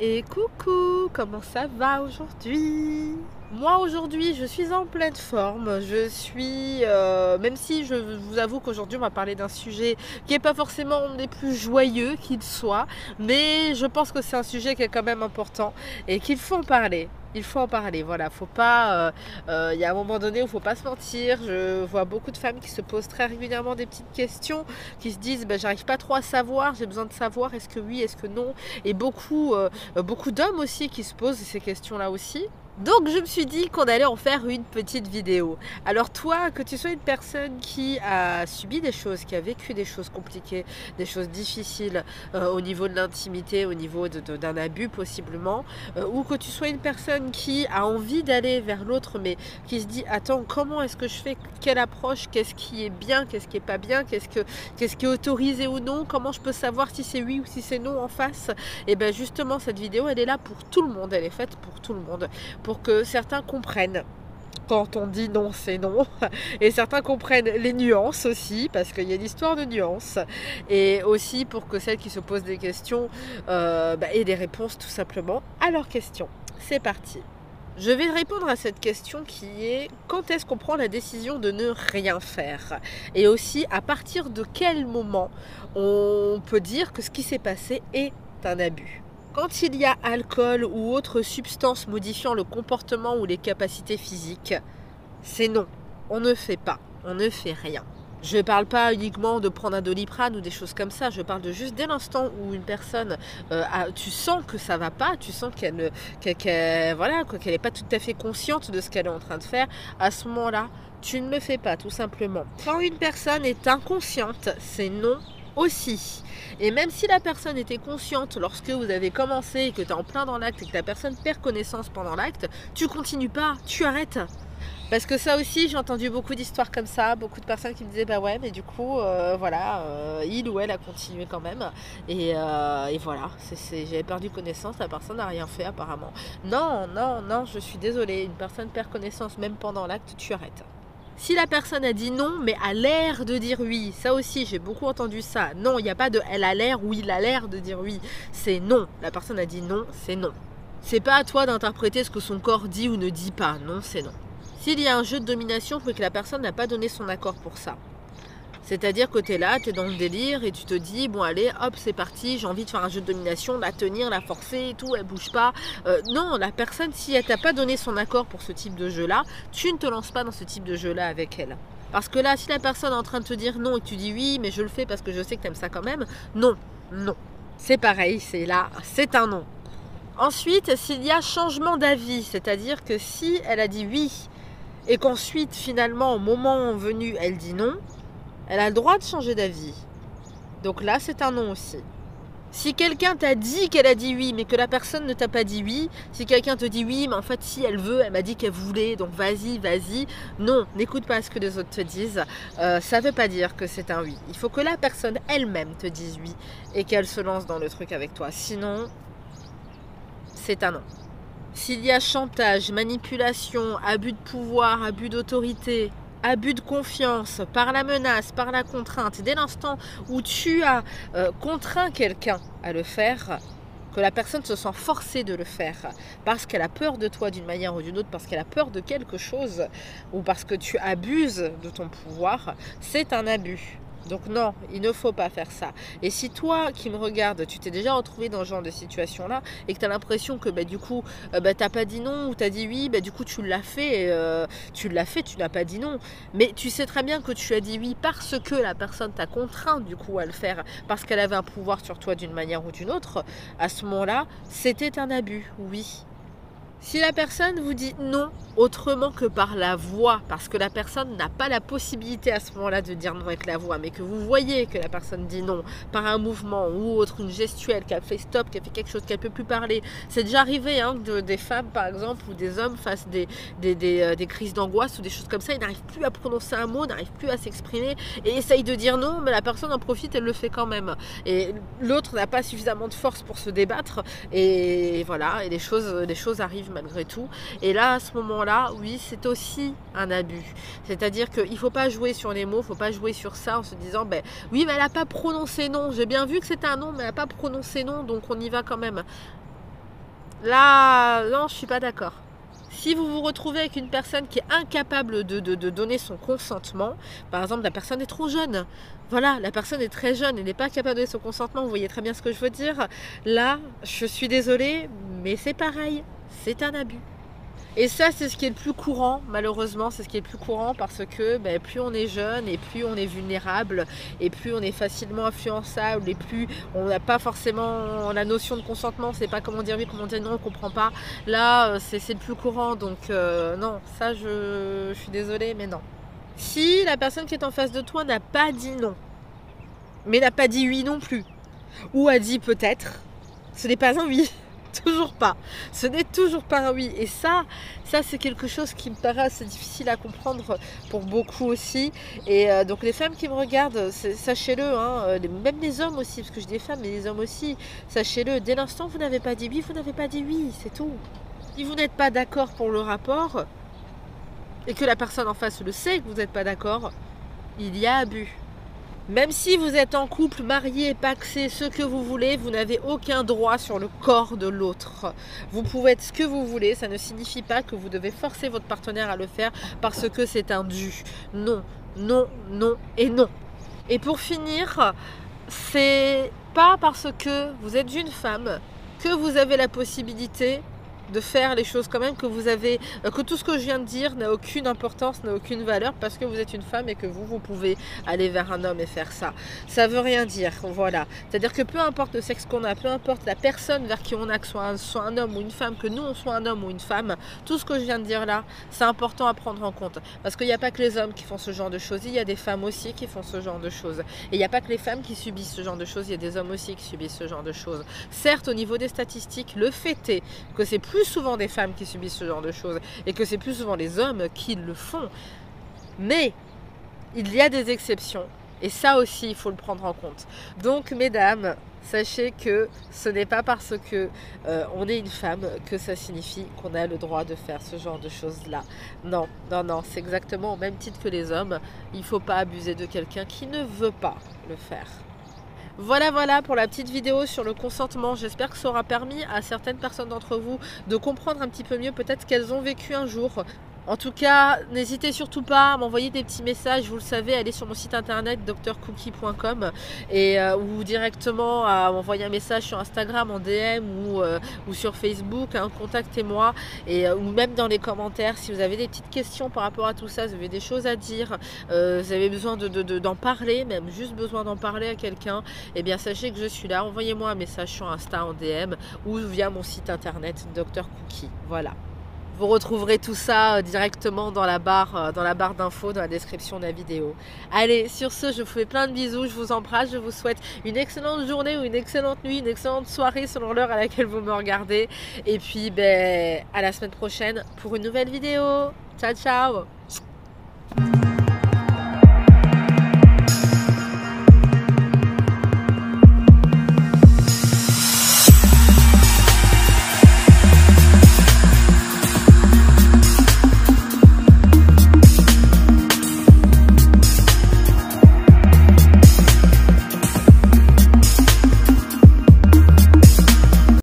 Et coucou, comment ça va aujourd'hui? Moi aujourd'hui je suis en pleine forme, même si je vous avoue qu'aujourd'hui on va parler d'un sujet qui n'est pas forcément des plus joyeux qu'il soit, mais je pense que c'est un sujet qui est quand même important et qu'il faut en parler. Il faut en parler, voilà, faut pas, il y a un moment donné où il ne faut pas se mentir. Je vois beaucoup de femmes qui se posent très régulièrement des petites questions, qui se disent j'arrive pas trop à savoir, j'ai besoin de savoir, est-ce que oui, est-ce que non, et beaucoup d'hommes aussi qui se posent ces questions-là aussi. Donc je me suis dit qu'on allait en faire une petite vidéo. Alors toi, que tu sois une personne qui a subi des choses, qui a vécu des choses compliquées, des choses difficiles au niveau de l'intimité, au niveau d'un abus possiblement, ou que tu sois une personne qui a envie d'aller vers l'autre mais qui se dit attends, comment est-ce que je fais, quelle approche, qu'est-ce qui est bien, qu'est-ce qui est pas bien, qu'est-ce qui est autorisé ou non, comment je peux savoir si c'est oui ou si c'est non en face. Et bien justement cette vidéo elle est là pour tout le monde, elle est faite pour tout le monde, pour que certains comprennent quand on dit non, c'est non, et certains comprennent les nuances aussi, parce qu'il y a une histoire de nuances, et aussi pour que celles qui se posent des questions aient des réponses tout simplement à leurs questions. C'est parti. Je vais répondre à cette question qui est quand est-ce qu'on prend la décision de ne rien faire, et aussi à partir de quel moment on peut dire que ce qui s'est passé est un abus. Quand il y a alcool ou autre substance modifiant le comportement ou les capacités physiques, c'est non, on ne fait pas, on ne fait rien. Je ne parle pas uniquement de prendre un Doliprane ou des choses comme ça, je parle de juste dès l'instant où une personne, tu sens que ça ne va pas, tu sens qu'elle n'est pas tout à fait consciente de ce qu'elle est en train de faire, à ce moment-là, tu ne le fais pas tout simplement. Quand une personne est inconsciente, c'est non aussi. Et même si la personne était consciente lorsque vous avez commencé et que tu es en plein dans l'acte et que la personne perd connaissance pendant l'acte, tu continues pas, tu arrêtes. Parce que ça aussi, j'ai entendu beaucoup d'histoires comme ça, beaucoup de personnes qui me disaient bah ouais, mais du coup, il ou elle a continué quand même. Et voilà, j'avais perdu connaissance, la personne n'a rien fait apparemment. Non, non, non, je suis désolée, une personne perd connaissance même pendant l'acte, tu arrêtes. Si la personne a dit non, mais a l'air de dire oui, ça aussi, j'ai beaucoup entendu ça. Non, il n'y a pas de elle a l'air ou il a l'air de dire oui. C'est non. La personne a dit non, c'est non. C'est pas à toi d'interpréter ce que son corps dit ou ne dit pas. Non, c'est non. S'il y a un jeu de domination, il faut que la personne n'a pas donné son accord pour ça. C'est-à-dire que tu es là, tu es dans le délire et tu te dis, bon allez, hop, c'est parti, j'ai envie de faire un jeu de domination, la tenir, la forcer et tout, elle bouge pas. Non, la personne, si elle t'a pas donné son accord pour ce type de jeu-là, tu ne te lances pas dans ce type de jeu-là avec elle. Parce que là, si la personne est en train de te dire non et que tu dis oui, mais je le fais parce que je sais que tu aimes ça quand même, non, non. C'est pareil, c'est un non. Ensuite, s'il y a changement d'avis, c'est-à-dire que si elle a dit oui et qu'ensuite, finalement, au moment venu, elle dit non, elle a le droit de changer d'avis. Donc là, c'est un non aussi. Si quelqu'un t'a dit qu'elle a dit oui, mais que la personne ne t'a pas dit oui, si quelqu'un te dit oui, mais en fait, si elle veut, elle m'a dit qu'elle voulait, donc vas-y, vas-y. Non, n'écoute pas ce que les autres te disent. Ça ne veut pas dire que c'est un oui. Il faut que la personne elle-même te dise oui et qu'elle se lance dans le truc avec toi. Sinon, c'est un non. S'il y a chantage, manipulation, abus de pouvoir, abus d'autorité, abus de confiance, par la menace, par la contrainte, dès l'instant où tu as contraint quelqu'un à le faire, que la personne se sent forcée de le faire parce qu'elle a peur de toi d'une manière ou d'une autre, parce qu'elle a peur de quelque chose ou parce que tu abuses de ton pouvoir, c'est un abus. Donc non, il ne faut pas faire ça. Et si toi qui me regardes, tu t'es déjà retrouvé dans ce genre de situation-là et que tu as l'impression que du coup, t'as pas dit non ou tu as dit oui, du coup tu l'as fait, tu n'as pas dit non. Mais tu sais très bien que tu as dit oui parce que la personne t'a contraint du coup à le faire, parce qu'elle avait un pouvoir sur toi d'une manière ou d'une autre. À ce moment-là, c'était un abus, oui. Si la personne vous dit non autrement que par la voix, parce que la personne n'a pas la possibilité à ce moment-là de dire non avec la voix, mais que vous voyez que la personne dit non par un mouvement ou autre, une gestuelle, qu'elle fait stop, qu'elle fait quelque chose, qu'elle ne peut plus parler. C'est déjà arrivé des femmes par exemple ou des hommes fassent des crises d'angoisse ou des choses comme ça, ils n'arrivent plus à prononcer un mot, n'arrivent plus à s'exprimer et essayent de dire non, mais la personne en profite, elle le fait quand même. Et l'autre n'a pas suffisamment de force pour se débattre et voilà, et les choses arrivent malgré tout. Et là, à ce moment-là, oui, c'est aussi un abus. C'est-à-dire qu'il ne faut pas jouer sur les mots, il ne faut pas jouer sur ça en se disant oui, mais elle n'a pas prononcé non. J'ai bien vu que c'était un non, mais elle n'a pas prononcé non, donc on y va quand même. Là, non, je suis pas d'accord. Si vous vous retrouvez avec une personne qui est incapable de donner son consentement, par exemple, la personne est trop jeune. Voilà, la personne est très jeune et n'est pas capable de donner son consentement, vous voyez très bien ce que je veux dire. Là, je suis désolée, mais c'est pareil, c'est un abus. Et ça, c'est ce qui est le plus courant, malheureusement, c'est ce qui est le plus courant parce que plus on est jeune et plus on est vulnérable et plus on est facilement influençable et plus on n'a pas forcément la notion de consentement, c'est pas comment dire oui, comment dire non, on comprend pas. Là, c'est le plus courant, donc non, ça je suis désolée, mais non. Si la personne qui est en face de toi n'a pas dit non, mais n'a pas dit oui non plus, ou a dit peut-être, ce n'est pas un oui. Toujours pas. Ce n'est toujours pas un oui. Et ça c'est quelque chose qui me paraît assez difficile à comprendre pour beaucoup aussi. Et donc les femmes qui me regardent, sachez-le, hein, même les hommes aussi, parce que je dis les femmes, mais les hommes aussi, sachez-le, dès l'instant où vous n'avez pas dit oui, vous n'avez pas dit oui, c'est tout. Si vous n'êtes pas d'accord pour le rapport, et que la personne en face le sait que vous n'êtes pas d'accord, il y a abus. Même si vous êtes en couple, marié, pacsé, ce que vous voulez, vous n'avez aucun droit sur le corps de l'autre. Vous pouvez être ce que vous voulez, ça ne signifie pas que vous devez forcer votre partenaire à le faire parce que c'est un dû. Non, non, non et non. Et pour finir, c'est pas parce que vous êtes une femme que vous avez la possibilité de faire les choses quand même, que vous avez, que tout ce que je viens de dire n'a aucune importance, n'a aucune valeur parce que vous êtes une femme et que vous pouvez aller vers un homme et faire ça. Ça veut rien dire, voilà. C'est-à-dire que peu importe le sexe qu'on a, peu importe la personne vers qui on a, que soit un homme ou une femme, que nous on soit un homme ou une femme, tout ce que je viens de dire là, c'est important à prendre en compte. Parce qu'il n'y a pas que les hommes qui font ce genre de choses, il y a des femmes aussi qui font ce genre de choses. Et il n'y a pas que les femmes qui subissent ce genre de choses, il y a des hommes aussi qui subissent ce genre de choses. Certes, au niveau des statistiques, le fait est que c'est plus souvent des femmes qui subissent ce genre de choses et que c'est plus souvent les hommes qui le font. Mais il y a des exceptions et ça aussi il faut le prendre en compte. Donc mesdames, sachez que ce n'est pas parce que on est une femme que ça signifie qu'on a le droit de faire ce genre de choses là. Non, non, non, c'est exactement au même titre que les hommes. Il ne faut pas abuser de quelqu'un qui ne veut pas le faire. Voilà pour la petite vidéo sur le consentement. J'espère que ça aura permis à certaines personnes d'entre vous de comprendre un petit peu mieux peut-être ce qu'elles ont vécu un jour. En tout cas, n'hésitez surtout pas à m'envoyer des petits messages, vous le savez, allez sur mon site internet drcookie.com ou directement à m'envoyer un message sur Instagram en DM ou sur Facebook, hein, contactez-moi ou même dans les commentaires si vous avez des petites questions par rapport à tout ça, vous avez des choses à dire, vous avez besoin d'en parler, même juste besoin d'en parler à quelqu'un, eh bien sachez que je suis là, envoyez-moi un message sur Insta en DM ou via mon site internet Dr Cookie, voilà. Vous retrouverez tout ça directement dans la barre d'infos, dans la description de la vidéo. Allez, sur ce, je vous fais plein de bisous, je vous embrasse, je vous souhaite une excellente journée ou une excellente nuit, une excellente soirée selon l'heure à laquelle vous me regardez. Et puis, à la semaine prochaine pour une nouvelle vidéo. Ciao, ciao!